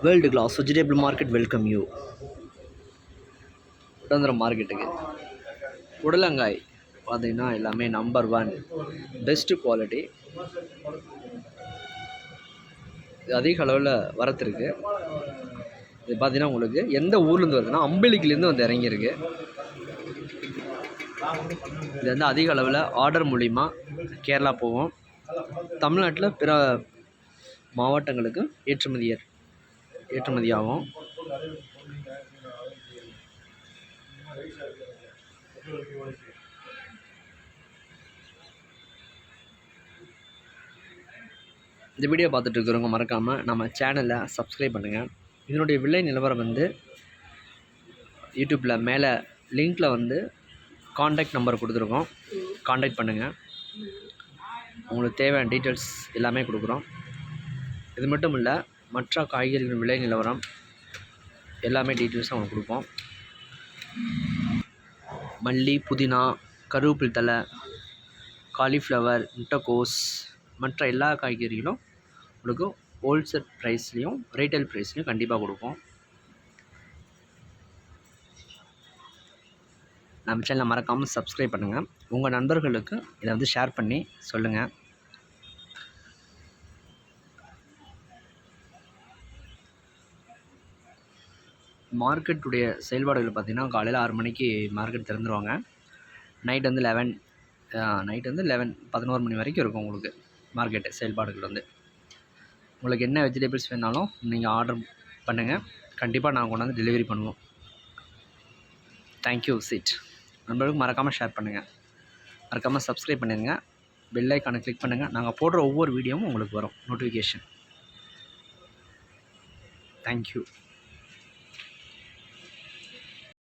World class vegetable market welcome you. உடந்திரம் மார்க்கெட்டுக்கு புடலங்காய் பார்த்தீங்கன்னா எல்லாமே நம்பர் 1 பெஸ்ட்டு குவாலிட்டி. இது அதிக அளவில் வரத்துருக்கு. இது பார்த்தீங்கன்னா உங்களுக்கு எந்த ஊர்லேருந்து வருதுன்னா அம்பலிக்கிலேருந்து வந்து இறங்கியிருக்கு. இது வந்து அதிக அளவில் ஆர்டர் மூலிமா கேரளா போகும். தமிழ்நாட்டில் பிற மாவட்டங்களுக்கு ஏற்றுமதியாகும். இந்த வீடியோ பார்த்துட்டு இருக்கிறவங்க மறக்காமல் நம்ம சேனலை சப்ஸ்கிரைப் பண்ணுங்கள். இதனுடைய விலை நிலவரம் வந்து யூடியூப்பில் மேலே லிங்க்கில் வந்து காண்டாக்ட் நம்பர் கொடுத்துருக்கோம். காண்டாக்ட் பண்ணுங்கள். உங்களுக்கு தேவையான டீட்டெயில்ஸ் எல்லாமே கொடுக்குறோம். இது மட்டும் இல்லை, மற்ற காய்கறிகளின் விலை நிலவரம் எல்லாமே டீட்டெயில்ஸும் உங்களுக்கு கொடுப்போம். மல்லி, புதினா, கருவேப்பிலை தழை, காலிஃப்ளவர், முட்டைக்கோஸ் மற்ற எல்லா காய்கறிகளும் உங்களுக்கு ஹோல்சேல் ப்ரைஸ்லேயும் ரீட்டைல் ப்ரைஸ்லையும் கண்டிப்பாக கொடுப்போம். நம்ம சேனலை மறக்காமல் சப்ஸ்கிரைப் பண்ணுங்கள். உங்கள் நண்பர்களுக்கு இதை வந்து ஷேர் பண்ணி சொல்லுங்கள். மார்க்கெட்டுடைய செயல்பாடுகள் பார்த்திங்கன்னா காலையில் 6 மணிக்கு மார்க்கெட் திறந்துருவாங்க. நைட் வந்து 11 மணி வரைக்கும் இருக்கும் உங்களுக்கு மார்க்கெட்டு செயல்பாடுகள் வந்து. உங்களுக்கு என்ன வெஜிடபிள்ஸ் வேணாலும் நீங்கள் ஆர்டர் பண்ணுங்கள். கண்டிப்பாக நாங்கள் கொண்டாந்து டெலிவரி பண்ணுவோம். தேங்க்யூ சிட். நண்பர்களுக்கு மறக்காமல் ஷேர் பண்ணுங்கள். மறக்காமல் சப்ஸ்கிரைப் பண்ணிடுங்க. பெல் ஐக்கானை கிளிக் பண்ணுங்கள். நாங்கள் போடுற ஒவ்வொரு வீடியோவும் உங்களுக்கு வரும் நோட்டிஃபிகேஷன். தேங்க்யூ.